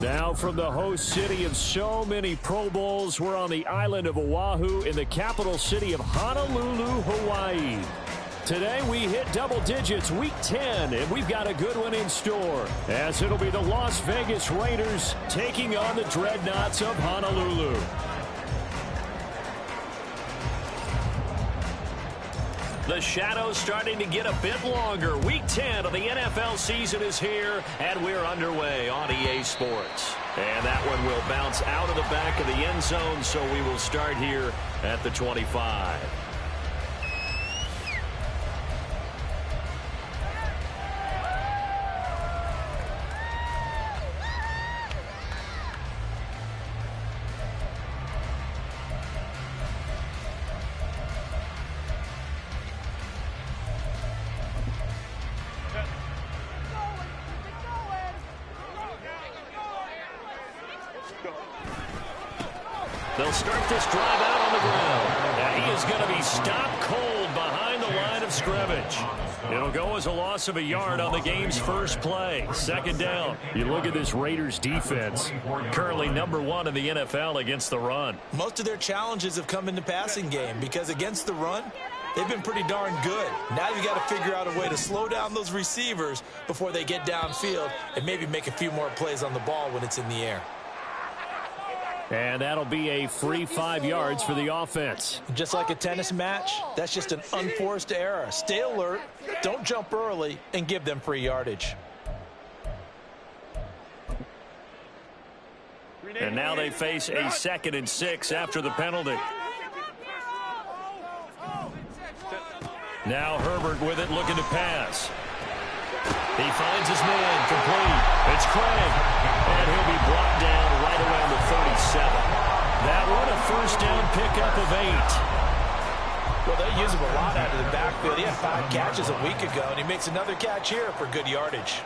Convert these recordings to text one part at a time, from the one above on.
Now from the host city of so many Pro Bowls, we're on the island of Oahu in the capital city of Honolulu, Hawaii. Today we hit double digits, week 10, and we've got a good one in store, as it'll be the Las Vegas Raiders taking on the Dreadnoughts of Honolulu. The shadow's starting to get a bit longer. Week 10 of the NFL season is here, and we're underway on EA Sports. And that one will bounce out of the back of the end zone, so we will start here at the 25. They'll start this drive out on the ground. And he is going to be stopped cold behind the line of scrimmage. It'll go as a loss of a yard on the game's first play. Second down. You look at this Raiders defense, currently #1 in the NFL against the run. Most of their challenges have come in the passing game because against the run, they've been pretty darn good. Now you got to figure out a way to slow down those receivers before they get downfield and maybe make a few more plays on the ball when it's in the air. And that'll be a free 5 yards for the offense. Just like a tennis match, that's just an unforced error. Stay alert, don't jump early, and give them free yardage. And now they face a 2nd and 6 after the penalty. Now Herbert with it, looking to pass. He finds his man, complete. It's Craig, and he'll be brought down right around the 37. That one a first down pickup of 8. Well, they use him a lot out of the backfield. He had 5 catches a week ago, and he makes another catch here for good yardage.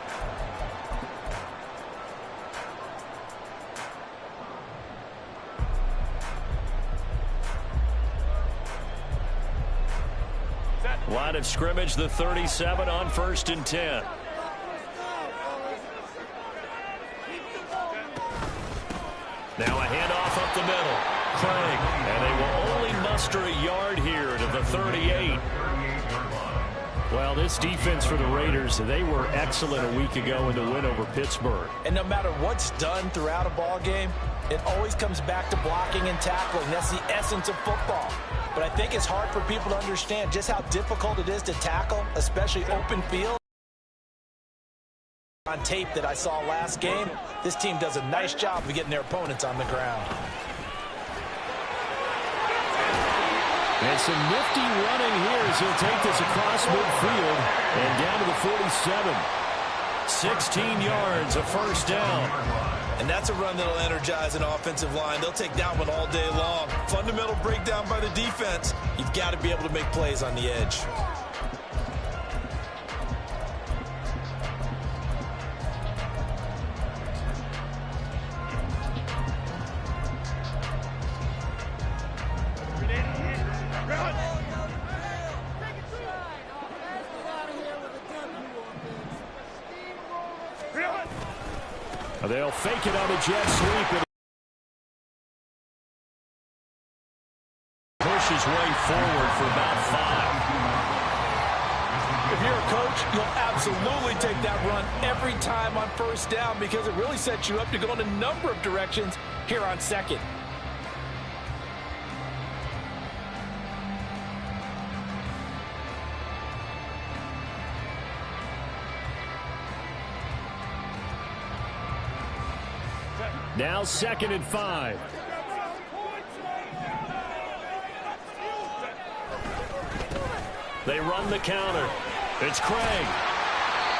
Line of scrimmage, the 37 on 1st and 10. Now a handoff up the middle. Craig, and they will only muster a yard here to the 38. Well, this defense for the Raiders, they were excellent a week ago in the win over Pittsburgh. And no matter what's done throughout a ball game, it always comes back to blocking and tackling. That's the essence of football. But I think it's hard for people to understand just how difficult it is to tackle, especially open field. On tape that I saw last game, this team does a nice job of getting their opponents on the ground. And some nifty running here as he'll take this across midfield and down to the 47. 16 yards, a first down. And that's a run that'll energize an offensive line. They'll take that one all day long. Fundamental breakdown by the defense. You've got to be able to make plays on the edge. They'll fake it on a jet sweep. And push his way forward for about 5. If you're a coach, you'll absolutely take that run every time on first down because it really sets you up to go in a number of directions here on 2nd. Now 2nd and 5. They run the counter. It's Craig.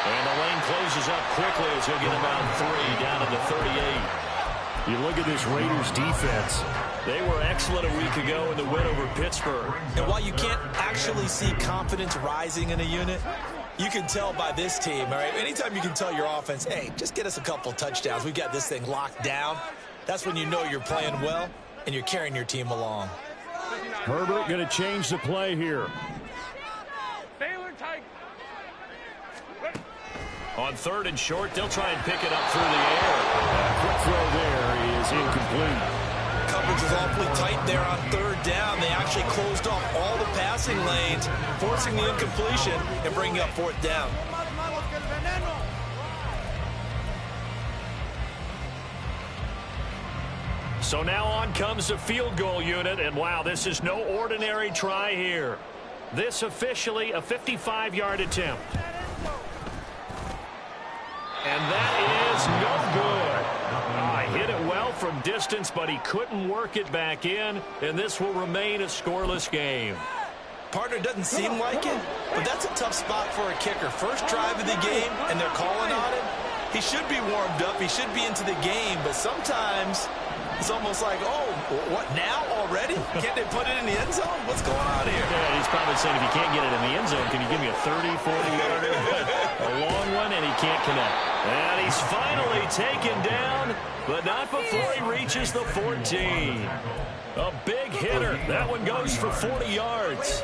And the lane closes up quickly as he'll get about 3 down to the 38. You look at this Raiders defense. They were excellent a week ago in the win over Pittsburgh. And while you can't actually see confidence rising in a unit, you can tell by this team, all right? Anytime you can tell your offense, hey, just get us a couple touchdowns. We've got this thing locked down. That's when you know you're playing well and you're carrying your team along. Herbert going to change the play here. On 3rd and short, they'll try and pick it up through the air. Quick throw incomplete. Coverage was awfully tight there on third down. They actually closed off all the passing lanes, forcing the incompletion and bringing up fourth down. So now on comes the field goal unit, and wow, this is no ordinary try here. This officially a 55-yard attempt. And that is no good. Hit it well from distance, but he couldn't work it back in, and this will remain a scoreless game. Partner, doesn't seem like it, but that's a tough spot for a kicker. First drive of the game, and they're calling on him. He should be warmed up. He should be into the game, but sometimes it's almost like, oh, what, now already? Can't they put it in the end zone? What's going on here? Yeah, he's probably saying, if you can't get it in the end zone, can you give me a 30, 40-yarder? A long one, and he can't connect. And he's finally taken down, but not before he reaches the 14. A big hitter. That one goes for 40 yards.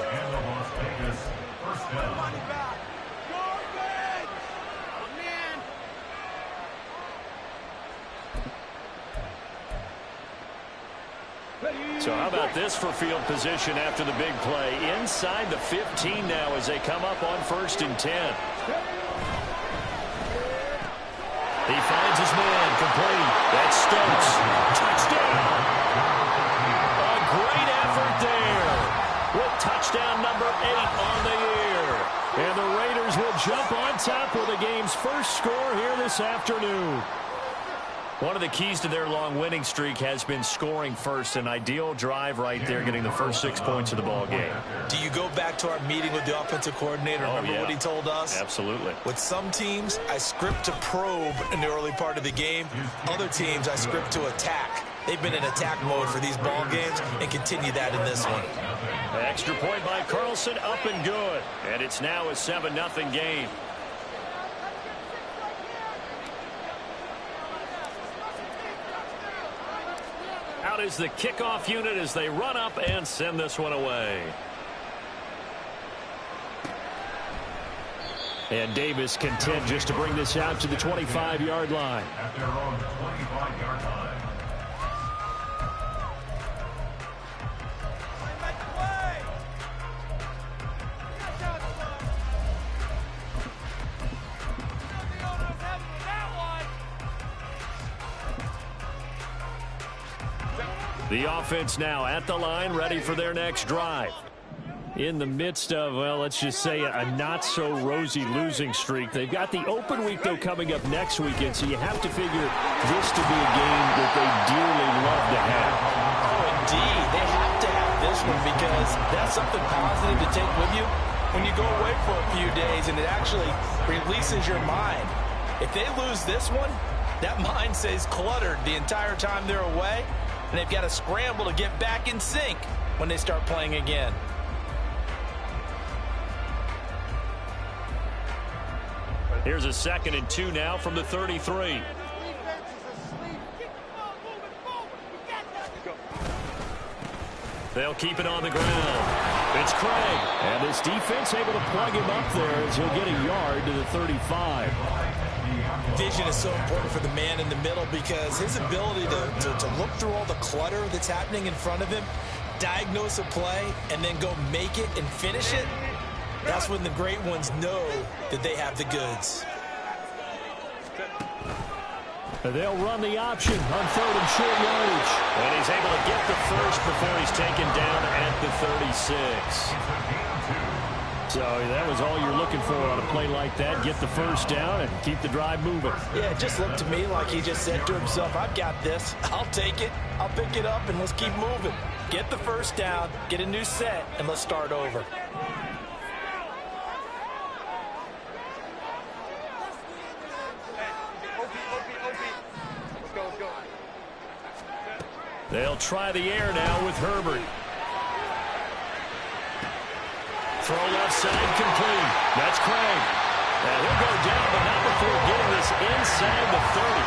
So how about this for field position after the big play? Inside the 15 now as they come up on 1st and 10. He finds his man, complete. That's Stokes. Touchdown! A great effort there with touchdown number 8 on the year. And the Raiders will jump on top with the game's first score here this afternoon. One of the keys to their long winning streak has been scoring first. An ideal drive right there, getting the first 6 points of the ball game. Do you go back to our meeting with the offensive coordinator? Remember what he told us? Absolutely. With some teams, I script to probe in the early part of the game. Other teams, I script to attack. They've been in attack mode for these ball games and continue that in this one. The extra point by Carlson, up and good. And it's now a 7-0 game. Out is the kickoff unit as they run up and send this one away. And Davis content just to bring this out to the 25-yard line. At their own 25-yard line. The offense now at the line, ready for their next drive. In the midst of, well, let's just say a not-so-rosy losing streak. They've got the open week, though, coming up next weekend, so you have to figure this to be a game that they dearly love to have. Oh, indeed. They have to have this one because that's something positive to take with you when you go away for a few days, and it actually releases your mind. If they lose this one, that mind stays cluttered the entire time they're away, and they've got to scramble to get back in sync when they start playing again. Here's a 2nd and 2 now from the 33. They'll keep it on the ground. It's Craig. And this defense able to plug him up there as he'll get a yard to the 35. Vision is so important for the man in the middle because his ability to look through all the clutter that's happening in front of him, diagnose a play, and then go make it and finish it, that's when the great ones know that they have the goods. They'll run the option on 3rd and short yardage. And he's able to get the first before he's taken down at the 36. So that was all you're looking for on a play like that. Get the first down and keep the drive moving. Yeah, it just looked to me like he just said to himself, I've got this. I'll take it. I'll pick it up, and let's keep moving. Get the first down, get a new set, and let's start over. They'll try the air now with Herbert. Throw left side complete. That's Craig. And he'll go down, but not before getting this inside the 30.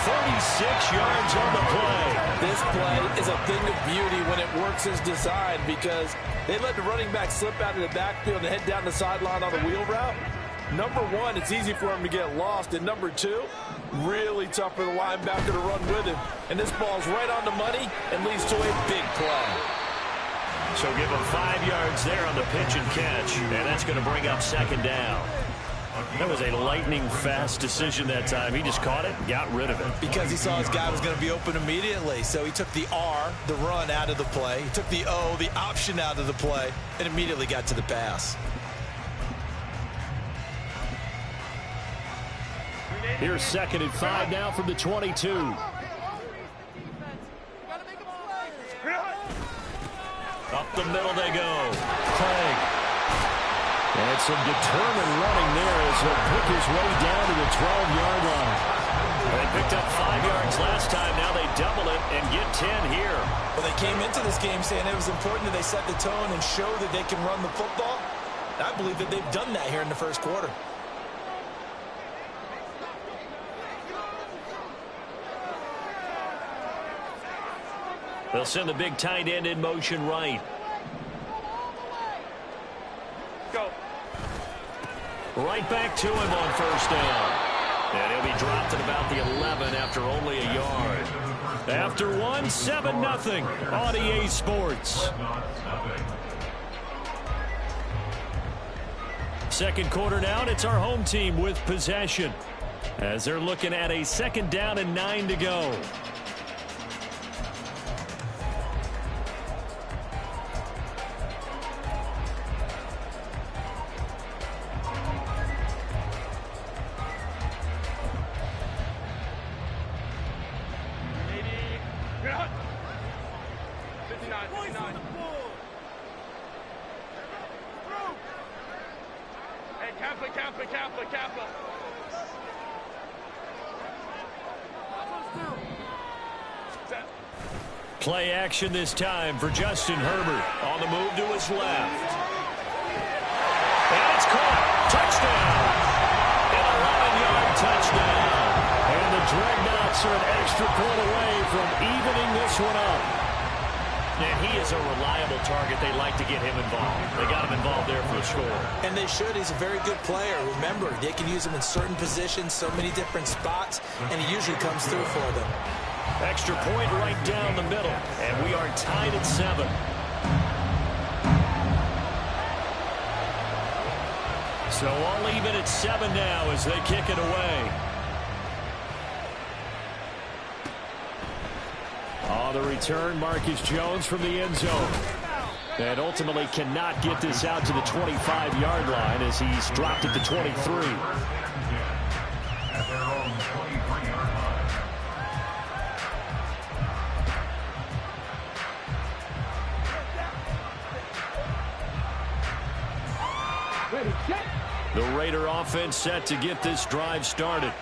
36 yards on the play. This play is a thing of beauty when it works as designed because they let the running back slip out of the backfield and head down the sideline on the wheel route. Number one, it's easy for him to get lost. And number two, really tough for the linebacker to run with him. And this ball's right on the money and leads to a big play. So give him 5 yards there on the pitch and catch, and that's going to bring up second down. That was a lightning-fast decision that time. He just caught it and got rid of it. Because he saw his guy was going to be open immediately. So he took the R, the run, out of the play. He took the O, the option, out of the play, and immediately got to the pass. Here's 2nd and 5 now from the 22. Up the middle they go. Craig. And some determined running there as he'll pick his way down to the 12-yard line. They picked up 5 yards last time. Now they double it and get 10 here. Well, they came into this game saying it was important that they set the tone and show that they can run the football. I believe that they've done that here in the first quarter. They'll send the big tight end in motion right. Go. Right back to him on first down. And he'll be dropped at about the 11 after only a yard. After 1, 7-0 on EA Sports. Second quarter now, and it's our home team with possession, as they're looking at a 2nd down and 9 to go. Play action this time for Justin Herbert. On the move to his left. And it's caught. Touchdown. An 11-yard touchdown. And the Dreadnoughts are an extra point away from evening this one up. And he is a reliable target. They like to get him involved. They got him involved there for a score. And they should. He's a very good player. Remember, they can use him in certain positions, so many different spots, and he usually comes through for them. Extra point right down the middle, and we are tied at 7. So all even at 7 now as they kick it away. On the return, Marcus Jones from the end zone. And ultimately cannot get this out to the 25-yard line as he's dropped at the 23. At their own 23-yard line. The Raider offense set to get this drive started.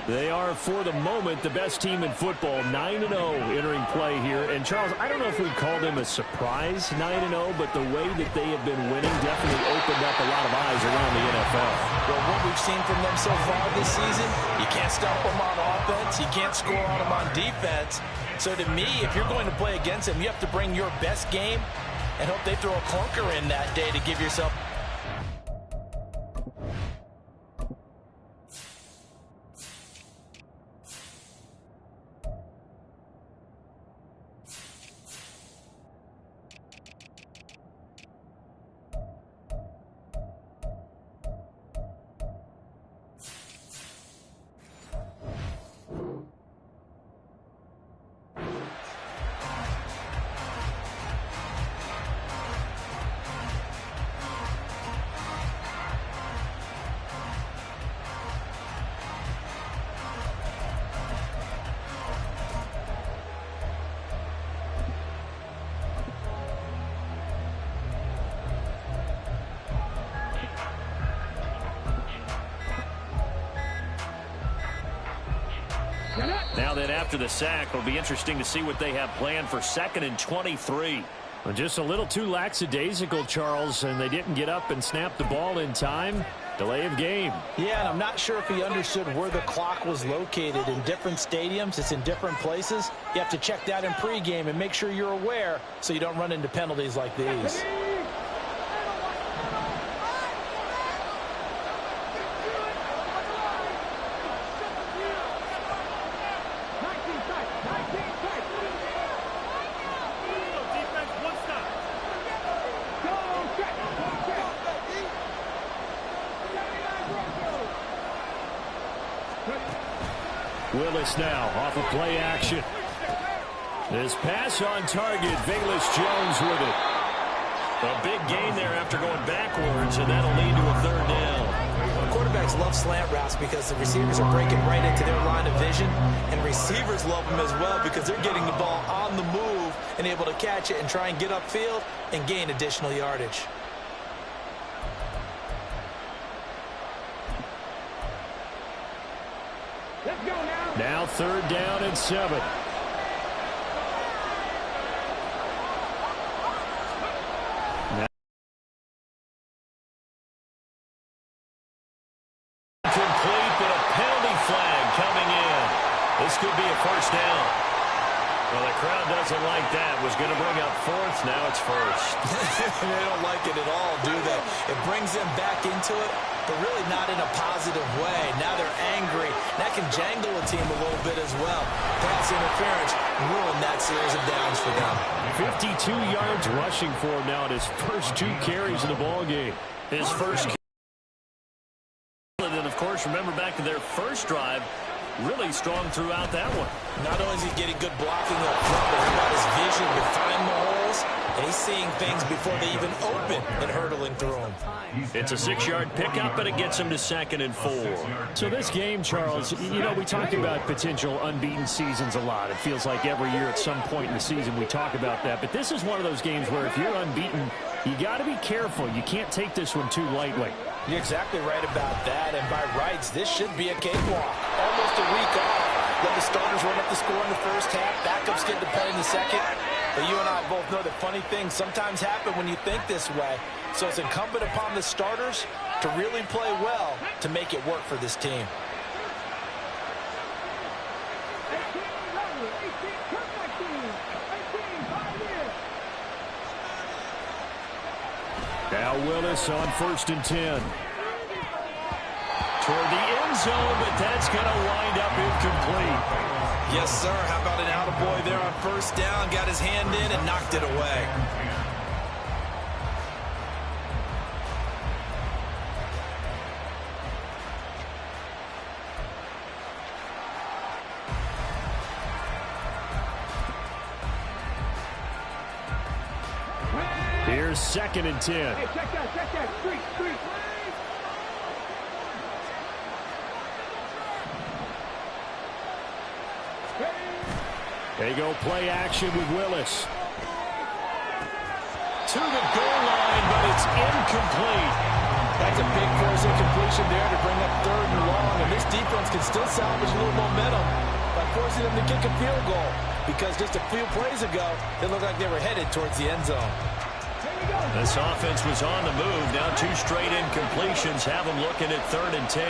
They are, for the moment, the best team in football, 9-0 entering play here. And, Charles, I don't know if we'd call them a surprise 9-0, but the way that they have been winning definitely opened up a lot of eyes around the NFL. Well, what we've seen from them so far this season, you can't stop them on offense, you can't score on them on defense. So to me, if you're going to play against them, you have to bring your best game and hope they throw a clunker in that day to give yourself. Now then, after the sack, it'll be interesting to see what they have planned for 2nd and 23. Well, just a little too lackadaisical, Charles, and they didn't get up and snap the ball in time. Delay of game. Yeah, and I'm not sure if he understood where the clock was located. In different stadiums, it's in different places. You have to check that in pregame and make sure you're aware so you don't run into penalties like these. Willis now off of play action. This pass on target. Velus Jones with it. A big gain there after going backwards, and that'll lead to a third down. Quarterbacks love slant routes because the receivers are breaking right into their line of vision, and receivers love them as well because they're getting the ball on the move and able to catch it and try and get upfield and gain additional yardage. Let's go now. Now 3rd down and 7. Complete, but a penalty flag coming in. This could be a first down. Well, the crowd doesn't like that. Was going to bring up 4th. Now it's 1st. They don't like it at all, do they? It brings them back into it, but really not in a positive way. Now they're angry. That can jangle a team a little bit as well. Pass interference ruined that series of downs for them. 52 yards rushing for him now at his first 2 carries in the ballgame. His first. And, of course, remember back to their first drive, really strong throughout that one. Not only is he getting good blocking up front, but how about his vision to find the holes? And he's seeing things before they even open and hurtling through them. It's a 6-yard pickup, and it gets him to 2nd and 4. So this game, Charles, you know, we talk about potential unbeaten seasons a lot. It feels like every year at some point in the season we talk about that. But this is one of those games where if you're unbeaten, you got to be careful. You can't take this one too lightly. You're exactly right about that, and by rights, this should be a cakewalk. Almost a week off. Let the starters run up the score in the first half. Backups get to play in the second. But you and I both know that funny things sometimes happen when you think this way. So it's incumbent upon the starters to really play well to make it work for this team. Now Willis on 1st and 10. Toward the end zone, but that's going to wind up incomplete. Yes, sir. How about an attaboy there on 1st down? Got his hand in and knocked it away. Here's 2nd and 10. Hey, check that. Street. They go play action with Willis. To the goal line, but it's incomplete. That's a big force incompletion there to bring up 3rd and long, and this defense can still salvage a little momentum by forcing them to kick a field goal, because just a few plays ago, they looked like they were headed towards the end zone. This offense was on the move. Now 2 straight incompletions have them looking at 3rd and 10.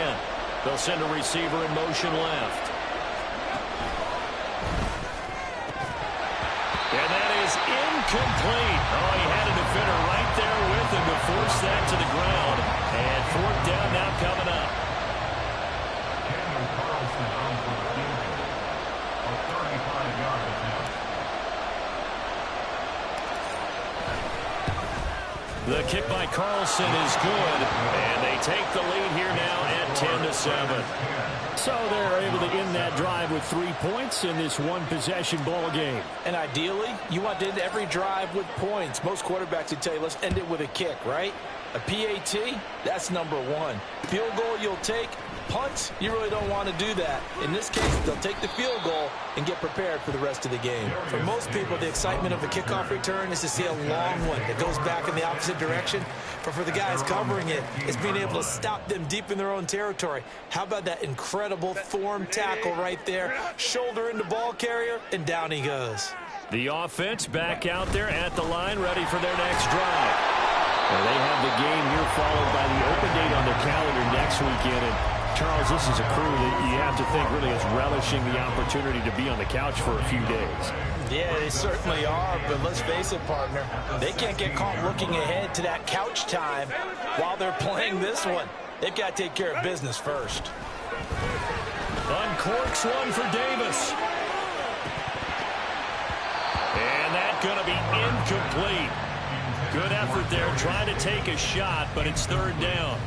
They'll send a receiver in motion left. And that is incomplete. Oh, he had a defender right there with him to force that to the ground. And 4th down now coming up. Daniel Carlson on for the field goal of 35 yards now. The kick by Carlson is good, and they take the lead here now at 10-7. So they're able to end that drive with 3 points in this one-possession ball game. And ideally, you want to end every drive with points. Most quarterbacks would tell you, let's end it with a kick, right? A PAT, that's number 1. Field goal you'll take. Punts, you really don't want to do that. In this case, they'll take the field goal and get prepared for the rest of the game. For most people, the excitement of a kickoff return is to see a long one that goes back in the opposite direction. But for the guys covering it, it's being able to stop them deep in their own territory. How about that incredible form tackle right there? Shoulder into ball carrier, and down he goes. The offense back out there at the line, ready for their next drive. Well, they have the game here followed by the open date on their calendar next weekend. And Charles, this is a crew that you have to think really is relishing the opportunity to be on the couch for a few days. Yeah, they certainly are, but let's face it, partner. They can't get caught looking ahead to that couch time while they're playing this one. They've got to take care of business first. Uncorks one for Davis. And that's going to be incomplete. Good effort there, trying to take a shot, but it's 3rd down.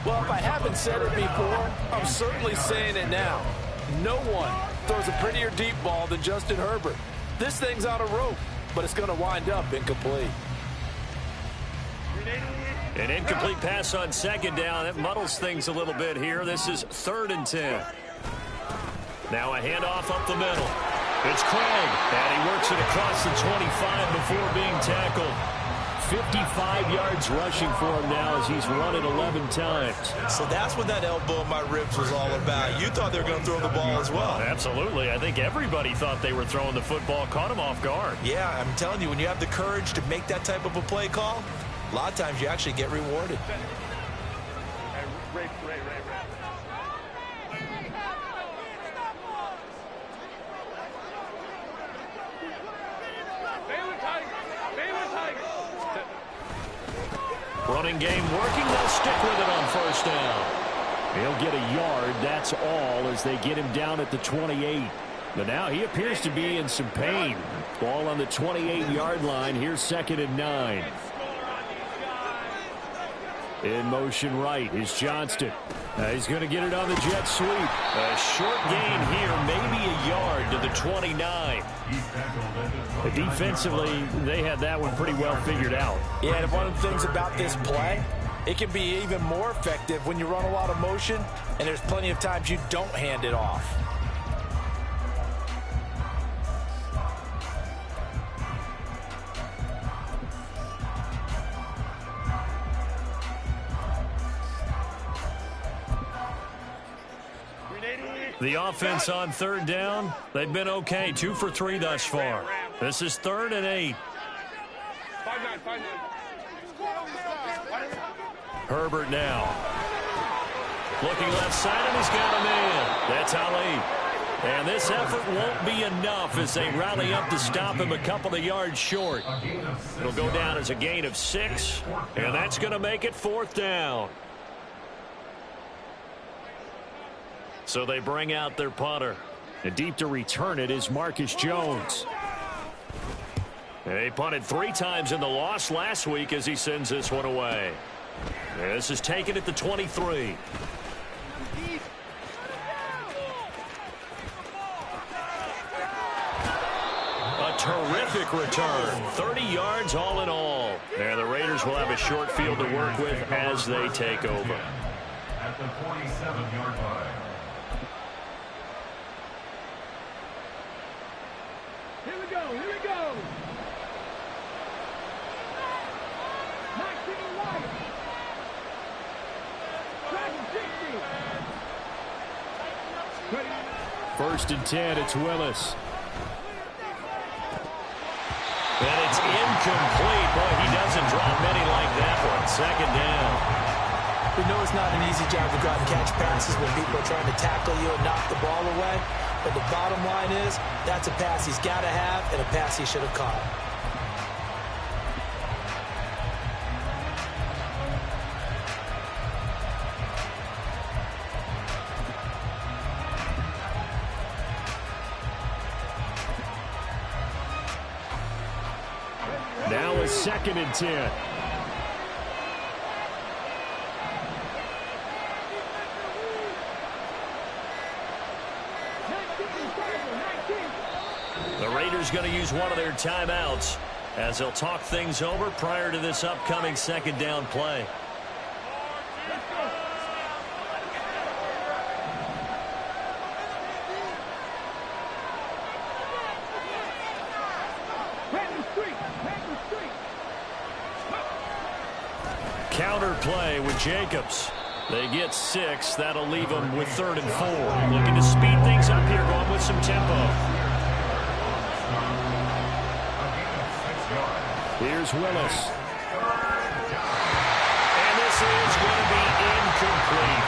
Well, if I haven't said it before, I'm certainly saying it now. No one throws a prettier deep ball than Justin Herbert. This thing's on a rope, but it's going to wind up incomplete. An incomplete pass on second down. That muddles things a little bit here. This is 3rd and 10. Now a handoff up the middle. It's Craig, and he works it across the 25 before being tackled. 55 yards rushing for him now as he's run it 11 times. So that's what that elbow in my ribs was all about. You thought they were going to throw the ball as well. Absolutely. I think everybody thought they were throwing the football, caught him off guard. Yeah, I'm telling you, when you have the courage to make that type of a play call, a lot of times you actually get rewarded. Running game working. They'll stick with it on 1st down. He'll get a yard. That's all as they get him down at the 28. But now he appears to be in some pain. Ball on the 28-yard line. Here's 2nd and 9. In motion right is Johnston. He's going to get it on the jet sweep. A short gain here, maybe a yard to the 29. Defensively, they had that one pretty well figured out. Yeah, and one of the things about this play, it can be even more effective when you run a lot of motion, and there's plenty of times you don't hand it off. The offense on 3rd down, they've been okay. 2 for 3 thus far. This is 3rd and 8. Herbert now. Looking left side, and he's got a man. That's Ali. And this effort won't be enough as they rally up to stop him a couple of yards short. It'll go down as a gain of 6, and that's going to make it 4th down. So they bring out their punter. And deep to return it is Marcus Jones. They punted 3 times in the loss last week as he sends this one away. This is taken at the 23. A terrific return. 30 yards all in all. And the Raiders will have a short field to work with as they take over. At the 47-yard line. Here we go, here we go. 19 right. Second 60. 1st and 10, it's Willis. And it's incomplete. Boy, he doesn't drop many like that one. 2nd down. We know it's not an easy job to go out and catch passes when people are trying to tackle you and knock the ball away. But the bottom line is, that's a pass he's got to have and a pass he should have caught. Now a 2nd and 10. The Raiders going to use one of their timeouts as they'll talk things over prior to this upcoming 2nd down play. Counter play with Jacobs. They get 6. That'll leave them with 3rd and 4. Looking to speed things up here, going with some tempo. Here's Willis. And this is going to be incomplete.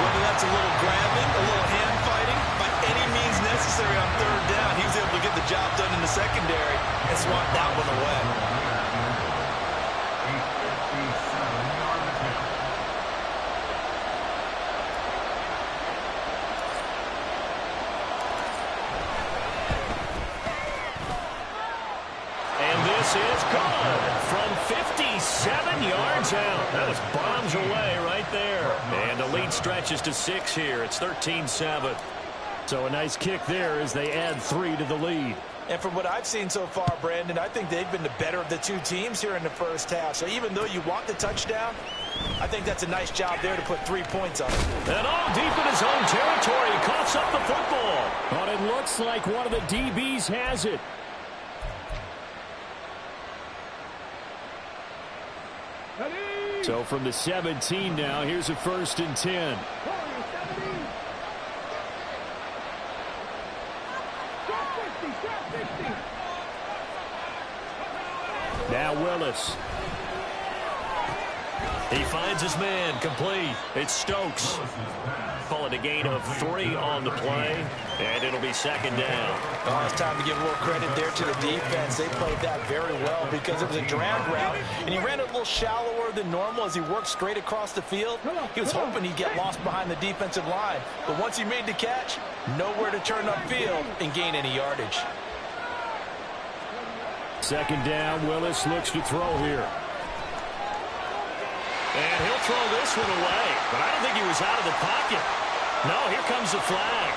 Whether that's a little grabbing, a little hand fighting, by any means necessary on 3rd down, he was able to get the job done in the secondary and swat that one away. This is good from 57 yards out. That was bombs away right there. And the lead stretches to 6 here. It's 13-7. So a nice kick there as they add 3 to the lead. And from what I've seen so far, Brandon, I think they've been the better of the two teams here in the first half. So even though you want the touchdown, I think that's a nice job there to put 3 points on it. And all deep in his own territory, he coughs up the football. But it looks like one of the DBs has it. So from the 17 now, here's a 1st and 10. Now Willis. He finds his man, complete. It's Stokes. Call it a gain of 3 on the play, and it'll be 2nd down. Oh, it's time to give a little credit there to the defense. They played that very well because it was a drag route, and he ran it a little shallower than normal as he worked straight across the field. He was hoping he'd get lost behind the defensive line, but once he made the catch, nowhere to turn upfield and gain any yardage. 2nd down, Willis looks to throw here. And he'll throw this one away, but I don't think he was out of the pocket. No, here comes the flag.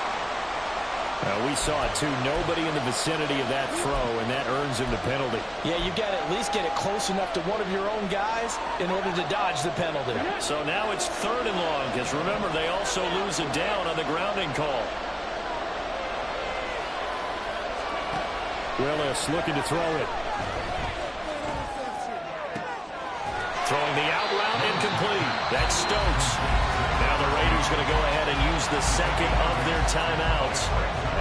We saw it, too. Nobody in the vicinity of that throw, and that earns him the penalty. Yeah, you got to at least get it close enough to one of your own guys in order to dodge the penalty. So now it's 3rd and long, because remember, they also lose a down on the grounding call. Willis looking to throw it. Throwing the out route, incomplete. That's Stokes. Now the Raiders going to go ahead and use the 2nd of their timeouts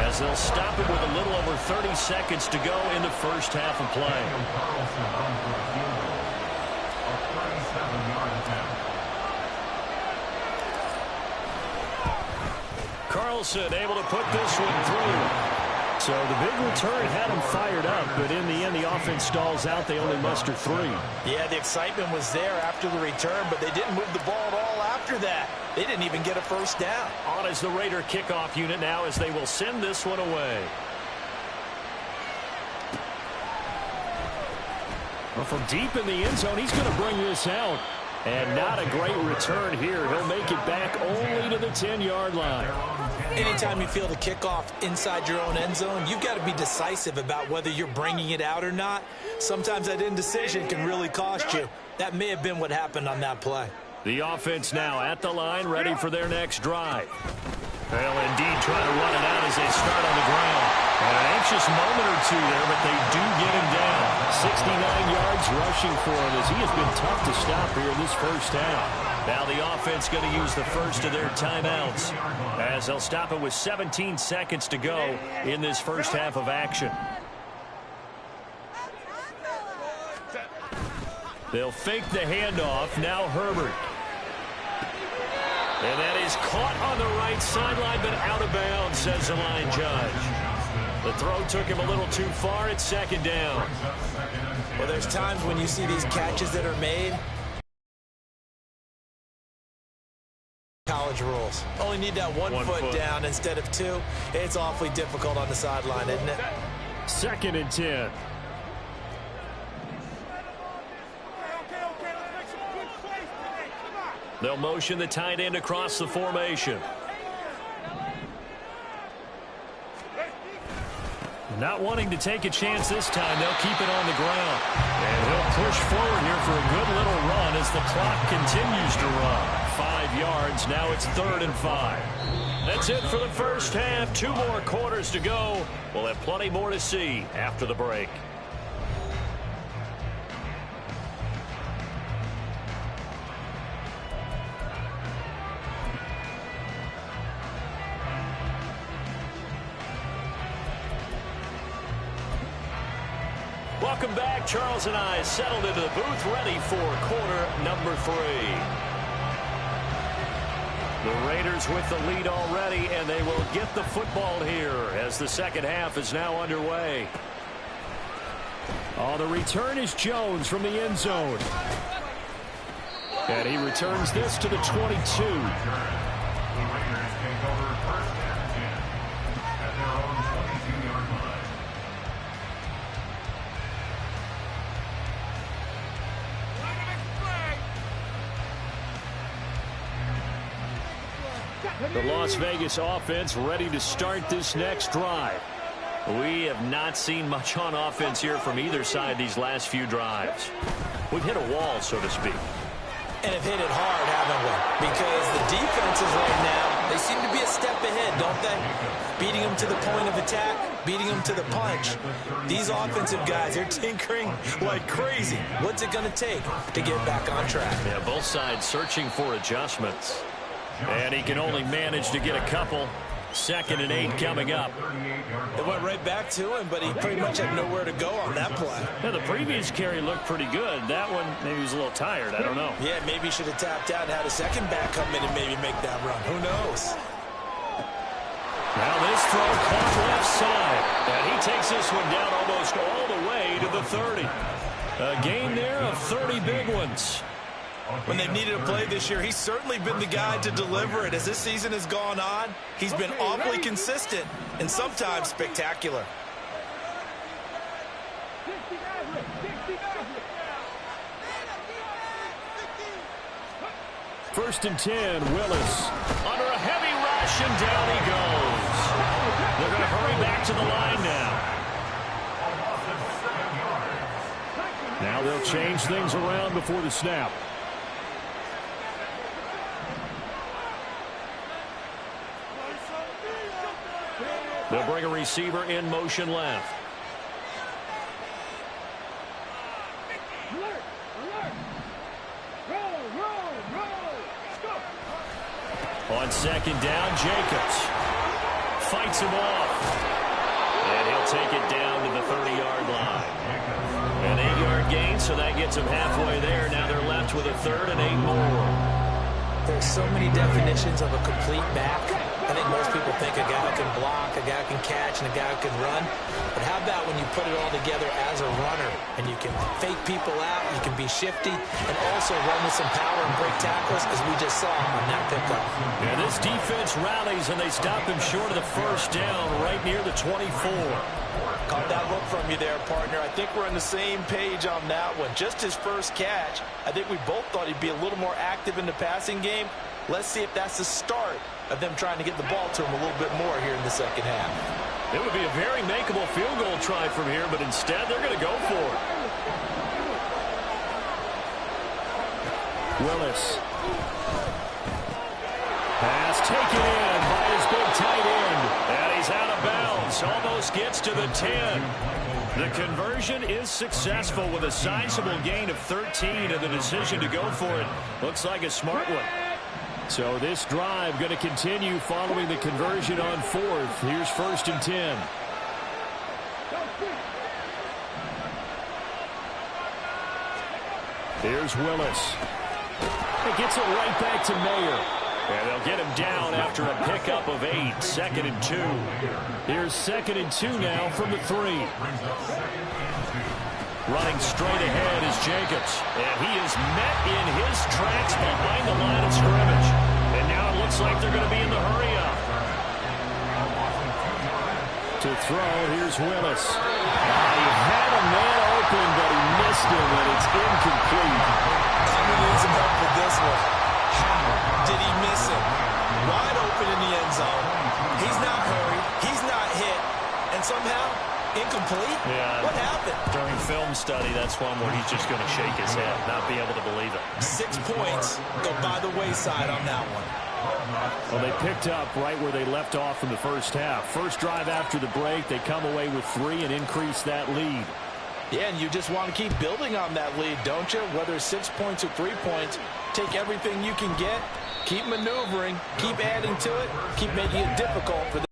as they'll stop it with a little over 30 seconds to go in the first half of play. Carlson able to put this one through. So the big return had them fired up, but in the end, the offense stalls out. They only muster 3. Yeah, the excitement was there after the return, but they didn't move the ball at all after that. They didn't even get a 1st down. On is the Raider kickoff unit now as they will send this one away. Well, from deep in the end zone, he's going to bring this out. And not a great return here. He'll make it back only to the 10-yard line. Anytime you feel the kickoff inside your own end zone, you've got to be decisive about whether you're bringing it out or not. Sometimes that indecision can really cost you. That may have been what happened on that play. The offense now at the line, ready for their next drive. They'll indeed try to run it out as they start on the ground. And an anxious moment or two there, but they do get him down. 69 yards rushing for him as he has been tough to stop here in this first half. Now the offense going to use the first of their timeouts as they'll stop it with 17 seconds to go in this first half of action. They'll fake the handoff. Now Herbert. And that is caught on the right sideline, but out of bounds, says the line judge. The throw took him a little too far. It's 2nd down. Well, there's times when you see these catches that are made. College rules. Only need that one foot down instead of 2. It's awfully difficult on the sideline, isn't it? 2nd and 10. They'll motion the tight end across the formation. Not wanting to take a chance this time, they'll keep it on the ground. And he'll push forward here for a good little run as the clock continues to run. 5 yards, now it's 3rd and 5. That's it for the first half. 2 more quarters to go. We'll have plenty more to see after the break. Welcome back. Charles and I settled into the booth, ready for quarter number 3. The Raiders with the lead already, and they will get the football here as the second half is now underway. Oh, the return is Jones from the end zone. And he returns this to the 22. The Las Vegas offense ready to start this next drive. We have not seen much on offense here from either side these last few drives. We've hit a wall, so to speak. And have hit it hard, haven't we? Because the defenses right now, they seem to be a step ahead, don't they? Beating them to the point of attack, beating them to the punch. These offensive guys, they're tinkering like crazy. What's it going to take to get back on track? Yeah, both sides searching for adjustments. And he can only manage to get a couple. 2nd and 8 coming up. It went right back to him, but he pretty much had nowhere to go on that play. Yeah, the previous carry looked pretty good. That one, maybe he was a little tired. I don't know. Yeah, maybe he should have tapped out and had a second back come in and maybe make that run. Who knows? Now this throw caught left side. And he takes this one down almost all the way to the 30. A gain there of 30 big ones. When they've needed a play this year, he's certainly been the guy to deliver it. As this season has gone on, he's been awfully consistent and sometimes spectacular. 1st and 10, Willis. Under a heavy rush, and down he goes. They're going to hurry back to the line now. Now they'll change things around before the snap. They'll bring a receiver in motion left. On 2nd down, Jacobs fights him off. And he'll take it down to the 30-yard line. An 8-yard gain, so that gets him halfway there. Now they're left with a 3rd and 8 more. There's so many definitions of a complete back. I think most people think a guy who can block, a guy who can catch, and a guy who can run. But how about when you put it all together as a runner, and you can fake people out, you can be shifty, and also run with some power and break tackles, as we just saw on that pickup. Yeah, this defense rallies, and they stop him short of the 1st down right near the 24. Caught that look from you there, partner. I think we're on the same page on that one. Just his first catch, I think we both thought he'd be a little more active in the passing game. Let's see if that's the start of them trying to get the ball to him a little bit more here in the 2nd half. It would be a very makeable field goal try from here, but instead they're going to go for it. Willis. Pass taken in by his big tight end. And he's out of bounds. Almost gets to the 10. The conversion is successful with a sizable gain of 13, and the decision to go for it looks like a smart one. So this drive going to continue following the conversion on 4th. Here's 1st and 10. Here's Willis. He gets it right back to Mayer. And they'll get him down after a pickup of 8. 2nd and 2. Here's 2nd and 2 now from the 3. Running straight ahead is Jacobs. And he is met in his tracks behind the line of scrimmage. And now it looks like they're going to be in the hurry-up. To throw, here's Willis. He had a man open, but he missed him, and it's incomplete. I'm going to need some help with this one. How did he miss him? Wide open in the end zone. He's not hurried. He's not hit. And somehow, incomplete? Yeah. What happened? During film study, that's one where he's just going to shake his head, not be able to believe it. 6 points go by the wayside on that one. Well, they picked up right where they left off in the 1st half. First drive after the break, they come away with 3 and increase that lead. Yeah, and you just want to keep building on that lead, don't you? Whether it's 6 points or 3 points, take everything you can get, keep maneuvering, keep adding to it, keep making it difficult for them.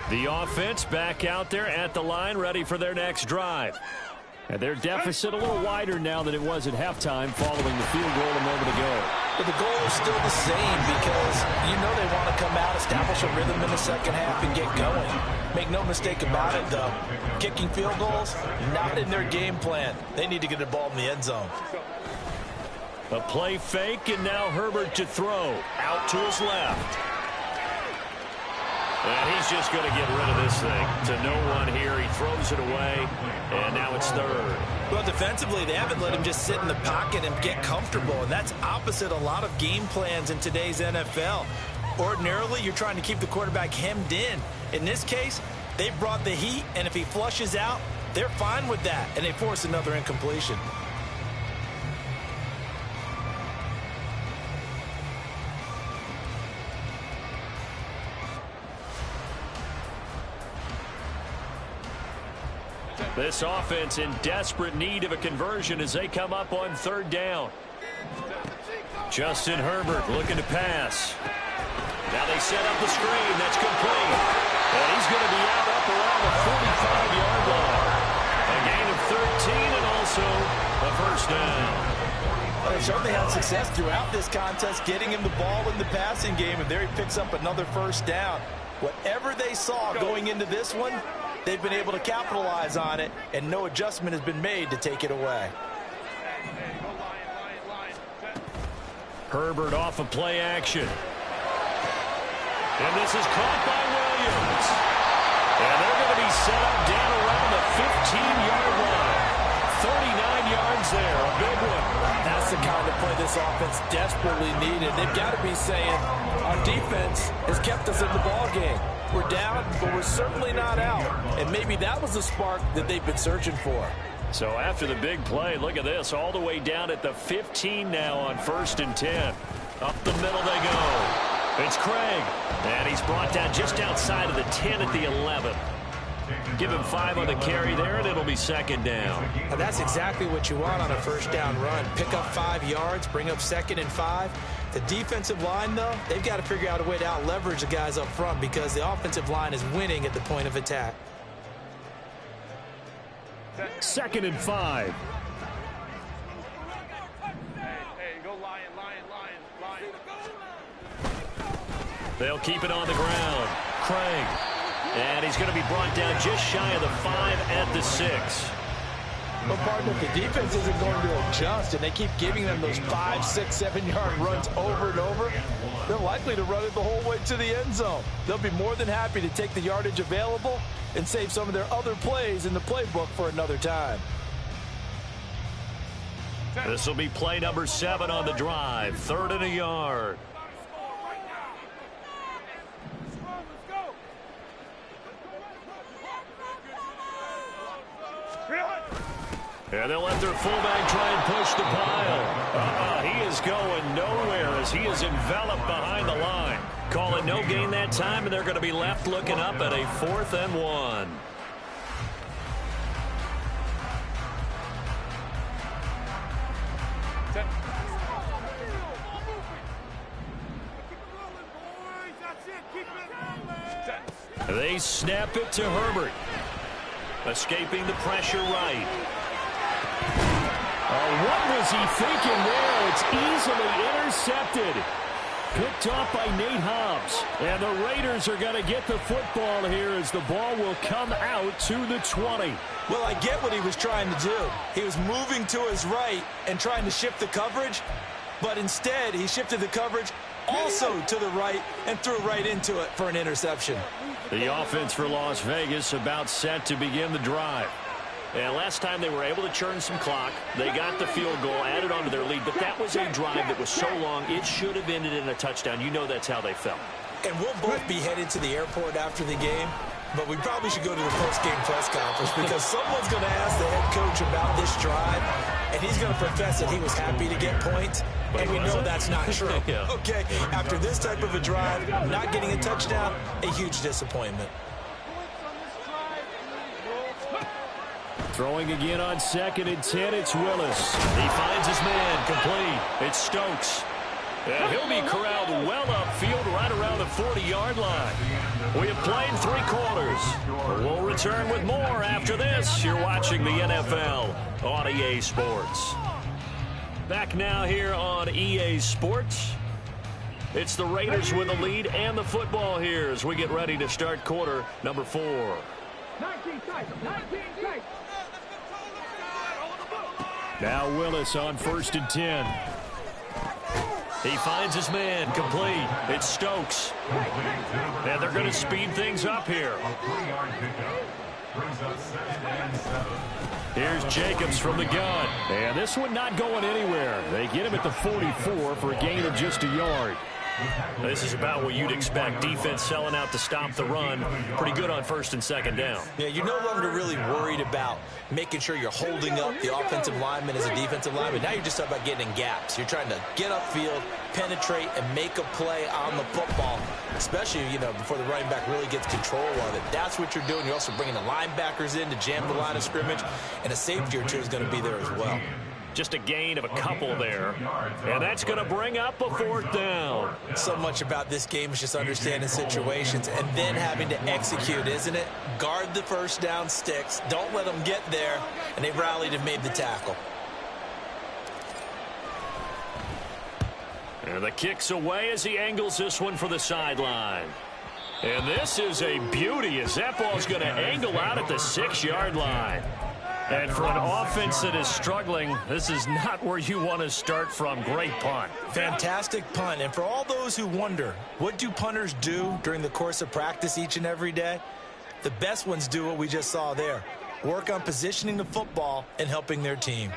The offense back out there at the line, ready for their next drive. And their deficit a little wider now than it was at halftime following the field goal a moment ago. But the goal is still the same because you know they want to come out, establish a rhythm in the 2nd half, and get going. Make no mistake about it, though. Kicking field goals, not in their game plan. They need to get the ball in the end zone. A play fake, and now Herbert to throw. Out to his left. And he's just going to get rid of this thing to no one here. He throws it away, and now it's third. Well, defensively, they haven't let him just sit in the pocket and get comfortable, and that's opposite a lot of game plans in today's NFL. Ordinarily, you're trying to keep the quarterback hemmed in. In this case, they brought the heat, and if he flushes out, they're fine with that, and they force another incompletion. This offense in desperate need of a conversion as they come up on third down. Justin Herbert looking to pass. Now they set up the screen. That's complete. And he's going to be out up around the 45-yard line. A gain of 13 and also a first down. Well, they certainly had success throughout this contest, getting him the ball in the passing game, and there he picks up another first down. Whatever they saw going into this one, they've been able to capitalize on it, and no adjustment has been made to take it away. Herbert off of play action. And this is caught by Williams. And they're going to be set up down around the 15-yard line. 39 yards there, a big one. That's the kind of play this offense desperately needed. They've got to be saying, our defense has kept us in the ball game. We're down, but we're certainly not out. And maybe that was the spark that they've been searching for. So after the big play, look at this, all the way down at the 15 now on 1st and 10. Up the middle they go. It's Craig, and he's brought down just outside of the 10 at the 11. Give him 5 on the carry there, and it'll be second down. And that's exactly what you want on a first down run. Pick up 5 yards, bring up 2nd and 5. The defensive line, though, they've got to figure out a way to out-leverage the guys up front because the offensive line is winning at the point of attack. 2nd and 5. Hey, go Lion. They'll keep it on the ground. Craig. And he's going to be brought down just shy of the 5 at the 6. But, partner, if the defense isn't going to adjust and they keep giving them those 5, 6, 7-yard runs over and over, they're likely to run it the whole way to the end zone. They'll be more than happy to take the yardage available and save some of their other plays in the playbook for another time. This will be play number 7 on the drive. 3rd and a yard. And they'll let their fullback try and push the pile. He is going nowhere as he is enveloped behind the line. Call it no gain that time, and they're going to be left looking up at a 4th and 1. They snap it to Herbert. Escaping the pressure right. What was he thinking there? It's easily intercepted. Picked off by Nate Hobbs. And the Raiders are going to get the football here as the ball will come out to the 20. Well, I get what he was trying to do. He was moving to his right and trying to shift the coverage, but instead he shifted the coverage also to the right and threw right into it for an interception. The offense for Las Vegas about set to begin the drive. And last time they were able to churn some clock. They got the field goal, added on to their lead, but that was a drive that was so long it should have ended in a touchdown. You know that's how they felt. And we'll both be headed to the airport after the game, but we probably should go to the post-game press conference because someone's going to ask the head coach about this drive, and he's going to profess that he was happy to get points, and we know that's not true. Yeah. Okay, after this type of a drive, not getting a touchdown, a huge disappointment. Throwing again on 2nd and 10, it's Willis. He finds his man, complete. It's Stokes. And he'll be corralled well upfield right around the 40-yard line. We have played 3 quarters. We'll return with more after this. You're watching the NFL on EA Sports. Back now here on EA Sports. It's the Raiders with the lead and the football here as we get ready to start quarter number 4. 19 tight. Now Willis on 1st and 10. He finds his man, complete. It's Stokes. And they're going to speed things up here. Here's Jacobs from the gun. And this one not going anywhere. They get him at the 44 for a gain of just a yard. This is about what you'd expect. Defense selling out to stop the run. Pretty good on first and second down. Yeah, you're no longer really worried about making sure you're holding up the offensive lineman as a defensive lineman. Now you're just talking about getting in gaps. You're trying to get upfield, penetrate, and make a play on the football, especially, before the running back really gets control of it. That's what you're doing. You're also bringing the linebackers in to jam the line of scrimmage, and a safety or two is going to be there as well. Just a gain of a couple there. And that's going to bring up a fourth down. So much about this game is just understanding situations and then having to execute, isn't it? Guard the first down sticks. Don't let them get there. And they rallied and made the tackle. And the kick's away as he angles this one for the sideline. And this is a beauty as that ball's going to angle out at the 6-yard line. And for an offense that is struggling, this is not where you want to start from. Great punt. Fantastic punt. And for all those who wonder, what do punters do during the course of practice each and every day? The best ones do what we just saw there. Work on positioning the football and helping their team.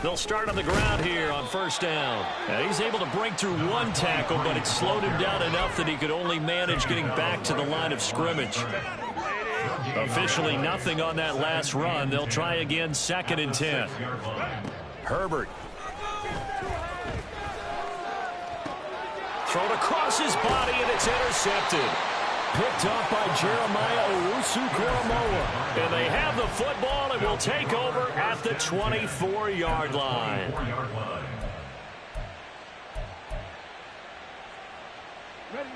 They'll start on the ground here on first down. And he's able to break through one tackle, but it slowed him down enough that he could only manage getting back to the line of scrimmage. Officially nothing on that last run. They'll try again, 2nd and 10. Herbert. Thrown across his body, and it's intercepted. Picked up by Jeremiah Owusu-Koramoah. And they have the football and will take over at the 24-yard line. Ready.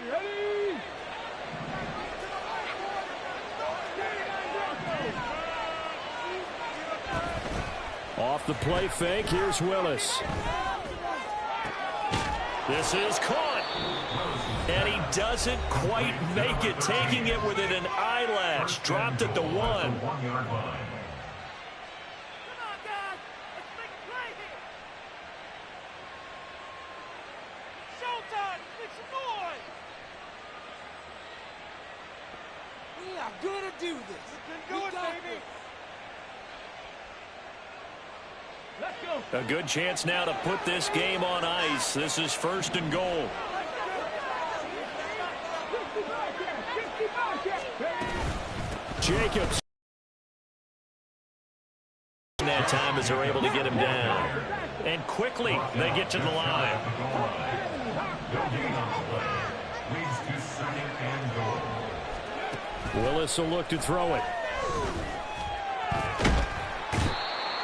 Off the play fake, here's Willis. This is caught. And he doesn't quite make it, taking it within an eyelash. Dropped at the 1. Come on, guys. Let's make a play here. Showtime. Make some noise. We are going to do this. We can do it, baby. Let's go. A good chance now to put this game on ice. This is 1st and goal. Jacobs. That time as they're able to get him down. And quickly they get to the line. Willis will look to throw it.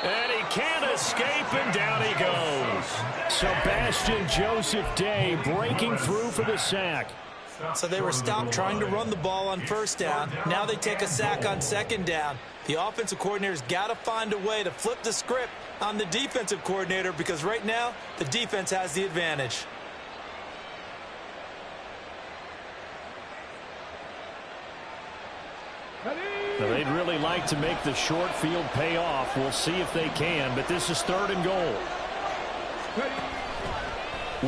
And he can't escape, and down he goes. Sebastian Joseph Day breaking through for the sack. So they were stopped trying to run the ball on first down. Now they take a sack on second down. The offensive coordinator's got to find a way to flip the script on the defensive coordinator because right now the defense has the advantage. Now, they'd really like to make the short field pay off. We'll see if they can, but this is 3rd and goal.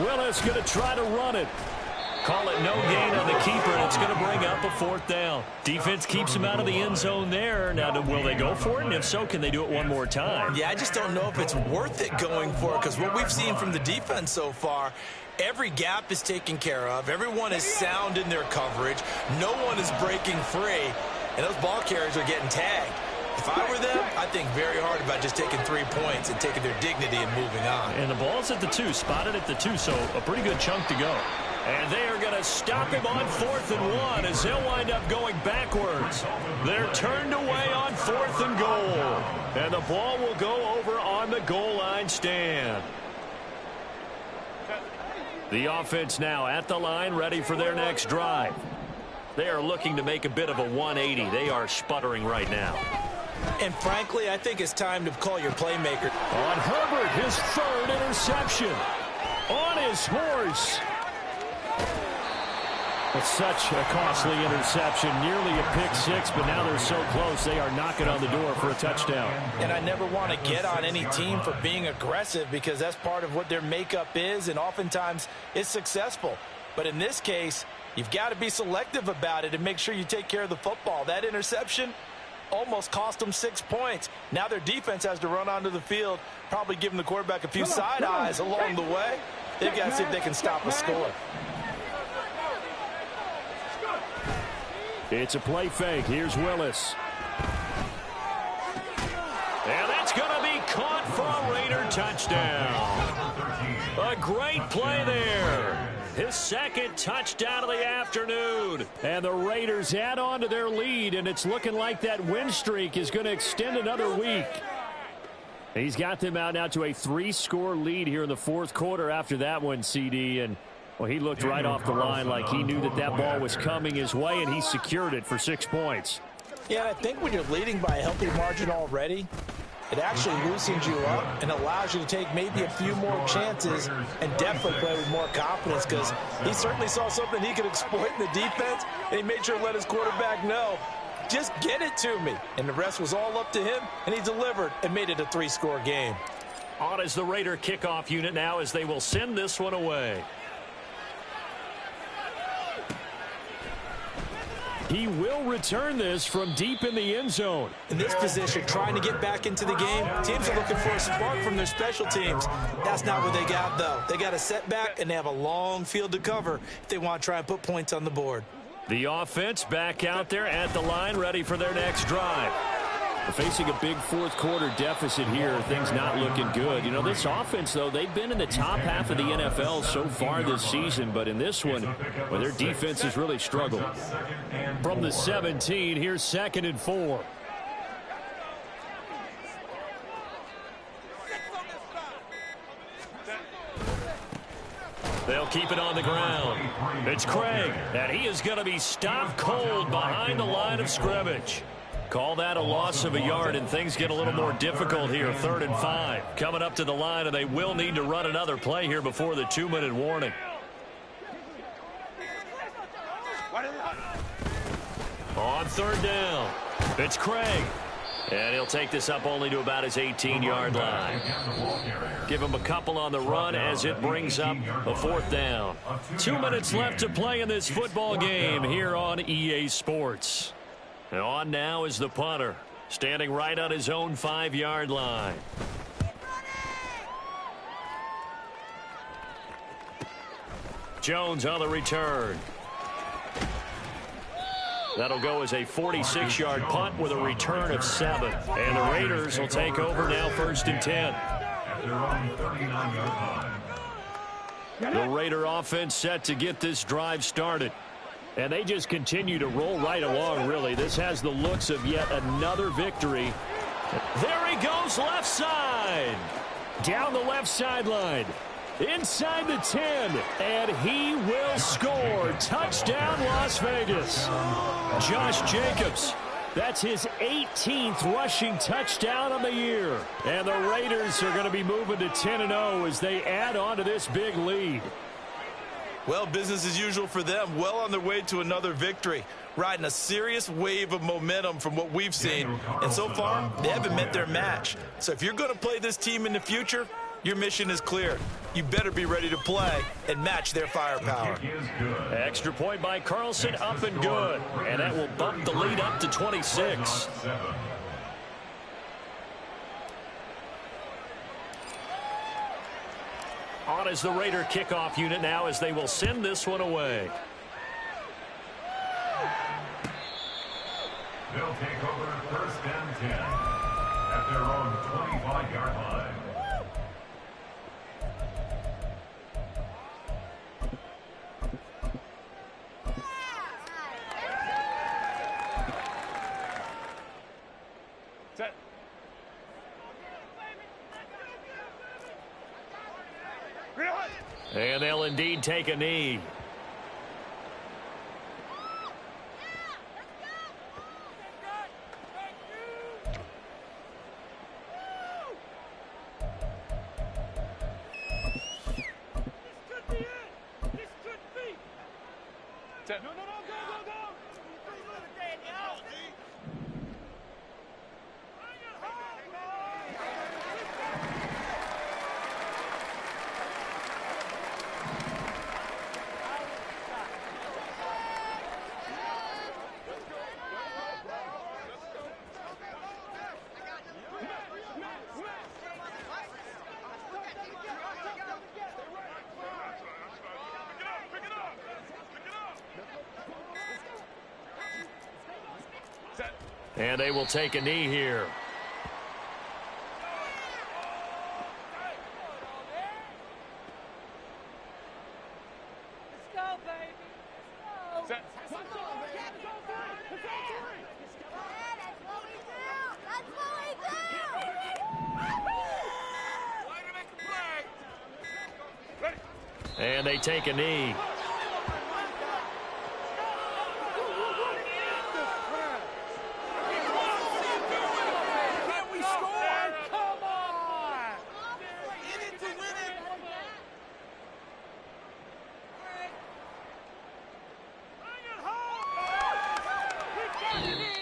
Willis going to try to run it. Call it no gain on the keeper, and it's going to bring up a 4th down. Defense keeps him out of the end zone there. Now, will they go for it? And if so, can they do it one more time? Yeah, I just don't know if it's worth it going for it because what we've seen from the defense so far, every gap is taken care of. Everyone is sound in their coverage. No one is breaking free, and those ball carriers are getting tagged. If I were them, I'd think very hard about just taking 3 points and taking their dignity and moving on. And the ball's at the 2, spotted at the 2, so a pretty good chunk to go. And they are going to stop him on 4th and 1 as they'll wind up going backwards. They're turned away on 4th and goal. And the ball will go over on the goal line stand. The offense now at the line, ready for their next drive. They are looking to make a bit of a 180. They are sputtering right now. And frankly, I think it's time to call your playmaker. On Herbert, his 3rd interception. On his horse. It's such a costly interception, nearly a pick six, but now they're so close they are knocking on the door for a touchdown. And I never want to get on any team for being aggressive because that's part of what their makeup is, and oftentimes it's successful. But in this case, you've got to be selective about it and make sure you take care of the football. That interception almost cost them 6 points. Now their defense has to run onto the field, probably giving the quarterback a few side eyes along the way. They've got to see if they can stop a score. It's a play fake. Here's Willis. And that's going to be caught for a Raider touchdown. A great play there. His second touchdown of the afternoon. And the Raiders add on to their lead, and it's looking like that win streak is going to extend another week. He's got them out now to a 3-score lead here in the fourth quarter after that one, CD. And well, he looked right off the line like he knew that that ball was coming his way, and he secured it for 6 points. Yeah, and I think when you're leading by a healthy margin already, it actually loosens you up and allows you to take maybe a few more chances and definitely play with more confidence because he certainly saw something he could exploit in the defense, and he made sure to let his quarterback know, just get it to me. And the rest was all up to him, and he delivered and made it a 3-score game. On is the Raider kickoff unit now as they will send this one away. He will return this from deep in the end zone. In this position, trying to get back into the game, teams are looking for a spark from their special teams. That's not what they got, though. They got a setback, and they have a long field to cover if they want to try and put points on the board. The offense back out there at the line, ready for their next drive. They're facing a big fourth quarter deficit here. Things not looking good. You know, this offense, though, they've been in the top half of the NFL so far this season. But in this one, well, their defense has really struggled. From the 17, here's 2nd and 4. They'll keep it on the ground. It's Craig, and he is going to be stopped cold behind the line of scrimmage. Call that a loss of a yard, and things get a little more difficult here. 3rd and 5. Coming up to the line, and they will need to run another play here before the 2-minute warning. On 3rd down, it's Craig. And he'll take this up only to about his 18-yard line. Give him a couple on the run as it brings up a 4th down. 2 minutes left to play in this football game here on EA Sports. And on now is the punter, standing right on his own 5-yard line. Jones on the return. That'll go as a 46-yard punt with a return of 7. And the Raiders will take over now 1st and 10. The Raider offense set to get this drive started. And they just continue to roll right along, really. This has the looks of yet another victory. There he goes, left side. Down the left sideline. Inside the 10. And he will score. Touchdown, Las Vegas. Josh Jacobs. That's his 18th rushing touchdown on the year. And the Raiders are going to be moving to 10-0 as they add on to this big lead. Well, business as usual for them. Well on their way to another victory. Riding a serious wave of momentum from what we've seen. And so far, they haven't met their match. So if you're going to play this team in the future, your mission is clear. You better be ready to play and match their firepower. Extra point by Carlson, up and good. And that will bump the lead up to 26. On is the Raider kickoff unit now as they will send this one away. They'll take over 1st and 10 at their own 25-yard line. Set. And they'll indeed take a knee. Set. No, go, go, go. And they will take a knee here. Let's go, baby. Let's go. Set. Let's go, baby. Let's go, baby. That's what we do! That's what we do! And they take a knee.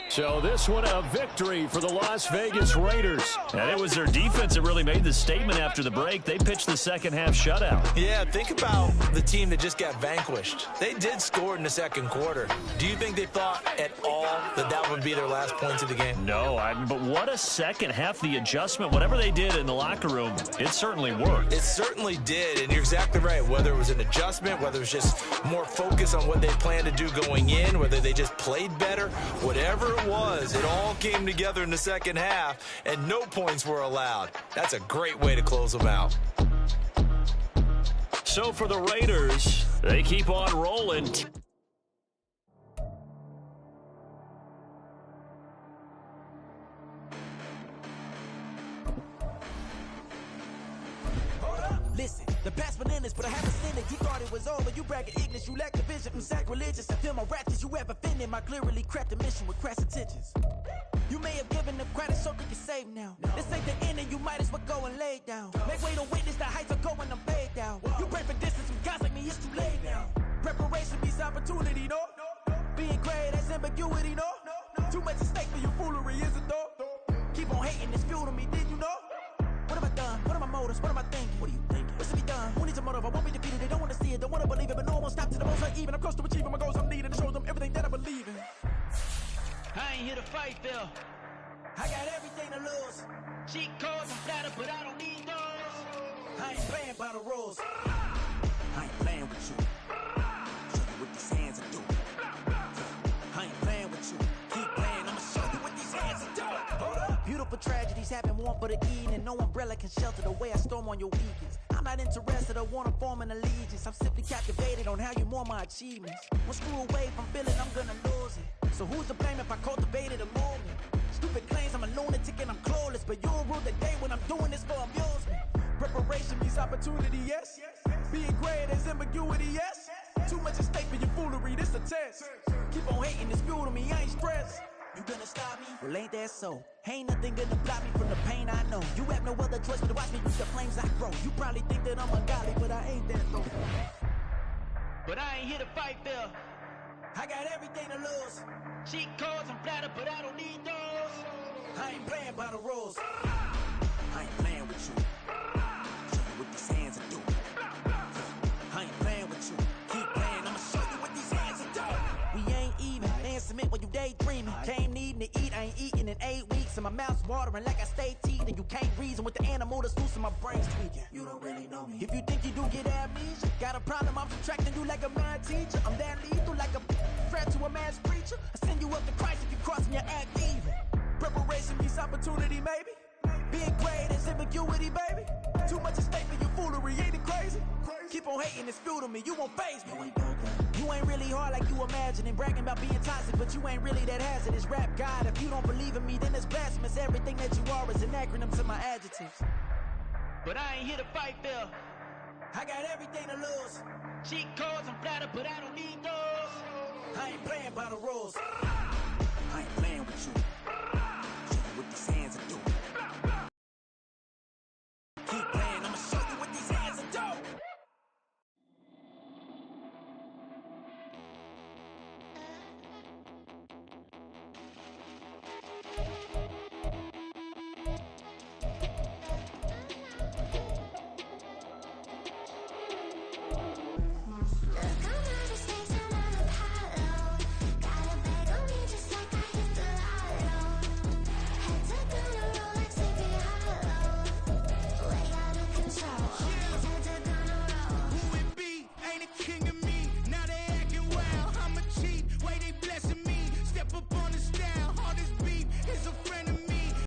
So this one a victory for the Las Vegas Raiders. And it was their defense that really made the statement after the break. They pitched the second half shutout. Yeah, think about the team that just got vanquished. They did score in the second quarter. Do you think they thought at all that that would be their last points of the game? No, but what a second half. The adjustment, whatever they did in the locker room, it certainly worked. It certainly did, and you're exactly right. Whether it was an adjustment, whether it was just more focus on what they planned to do going in, whether they just played better, whatever it was, it all came together in the second half, and no points were allowed. That's a great way to close them out. So for the Raiders, they keep on rolling. Listen, the past bananas, but I haven't seen it. You thought it was over, you bragging ignorance, you lack the vision from sacrilegious. I feel my ratchets, you have offended my clearly crafted mission with crass intentions. You may have given them credit so they can save now. This ain't the end and you might as well go and lay down. Make way to witness the heights are going, I'm paid down. You pray for distance from guys like me, it's too late now. Preparation beats opportunity, no? Being great, that's ambiguity, no? Too much at stake for your foolery, is it though? Keep on hating, it's fuel to me, did you know? What have I done? What are my motives? What am I thinking? What are you thinking? What's to be done? Who needs a motive? I won't be defeated. They don't want to see it, don't want to believe it, but no one won't stop to the most uneven. I'm close to achieving my goals. I'm needing to show them everything that I believe in. I ain't here to fight, Phil. I got everything to lose. Cheat codes and flatter, but I don't need those. I ain't playing by the rules. I ain't playing with you. Show you what these hands are doing. I ain't playing with you. Keep playing, I'ma show you what these hands are doing. Hold up. Beautiful tragedies happen, one for the evening. No umbrella can shelter the way I storm on your weekends. I'm not interested, I wanna form an allegiance. I'm simply captivated on how you more my achievements. One screw away from feeling I'm gonna lose it. So who's to blame if I cultivated a movement? Stupid claims I'm a lunatic and I'm clueless, but you'll rule the day when I'm doing this for amusement. Preparation means opportunity, yes. Being great is ambiguity, yes. Too much at stake for your foolery, this a test. Keep on hating, it's fuel to me, I ain't stressed. You gonna stop me? Well, ain't that so? Ain't nothing gonna block me from the pain I know. You have no other choice but to watch me reach the flames I grow. You probably think that I'm ungodly, but I ain't that though. But I ain't here to fight, Phil. I got everything to lose. Cheat codes and flatter, but I don't need those. I ain't playing by the rules. I ain't playing with you. Show you what these hands are doing. I ain't playing with you. Keep playing, I'ma show you what these hands are doing. We ain't even. Submit when you daydreaming. Came needing to eat, I ain't eating in 8 weeks. And my mouth's watering like I stay teething. You can't reason with the animal that's loose and my brain's tweaking. You don't really know me. If you think you do get amnesia, got a problem, I'm subtracting you like a mad teacher. I'm that lethal like a threat to a mass preacher. I send you up to Christ if you crossing your act evil. Preparation means opportunity, maybe. Being great is ambiguity, baby. Too much at stake for your foolery, ain't it crazy? Keep on hating, it's fuel to me, you won't faze me. You ain't really hard like you imagining. Bragging about being toxic, but you ain't really that hazardous. Rap God, if you don't believe in me, then it's blasphemous. Everything that you are is an acronym to my adjectives. But I ain't here to fight, Phil. I got everything to lose. Cheat codes and flatter, but I don't need those. I ain't playing by the rules. I ain't playing